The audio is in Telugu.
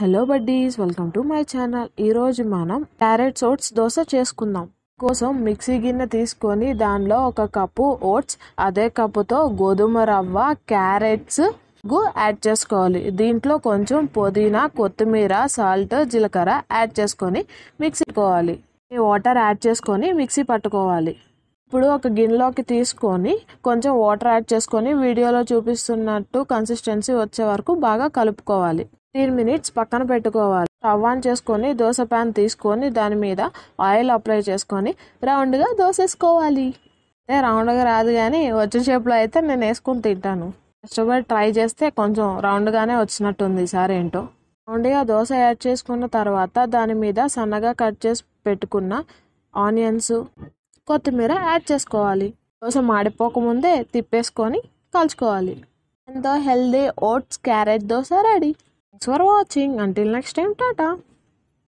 Hello buddies, welcome to my channel. ఈరోజు మనం క్యారెట్స్ ఓట్స్ దోశ చేసుకుందాం. కోసం మిక్సీ గిన్నె తీసుకొని దానిలో ఒక కప్పు ఓట్స్, అదే కప్పుతో గోధుమ రవ్వ, క్యారెట్స్ యాడ్ చేసుకోవాలి. దీంట్లో కొంచెం పుదీనా, కొత్తిమీర, సాల్ట్, జీలకర్ర యాడ్ చేసుకొని మిక్సీ పట్టుకోవాలి. వాటర్ యాడ్ చేసుకొని మిక్సీ పట్టుకోవాలి. ఇప్పుడు ఒక గిన్నెలోకి తీసుకొని కొంచెం వాటర్ యాడ్ చేసుకొని వీడియోలో చూపిస్తున్నట్టు కన్సిస్టెన్సీ వచ్చే వరకు బాగా కలుపుకోవాలి. 15 మినిట్స్ పక్కన పెట్టుకోవాలి. స్టవ్ ఆన్ చేసుకొని దోశ ప్యాన్ తీసుకొని దాని మీద ఆయిల్ అప్లై చేసుకొని రౌండ్గా దోశ వేసుకోవాలి. రౌండ్గా రాదు కానీ వచ్చిన షేప్లో అయితే నేను వేసుకొని తింటాను. కష్టపడి ట్రై చేస్తే కొంచెం రౌండ్గానే వచ్చినట్టుంది ఈసారి ఏంటో. రౌండ్గా దోశ యాడ్ చేసుకున్న తర్వాత దాని మీద సన్నగా కట్ చేసి పెట్టుకున్న ఆనియన్స్, కొత్తిమీర యాడ్ చేసుకోవాలి. దోశ మాడిపోకముందే తిప్పేసుకొని కలుచుకోవాలి. ఎంతో healthy oats carrot dosa ready. Thanks for watching. Until next time, tata.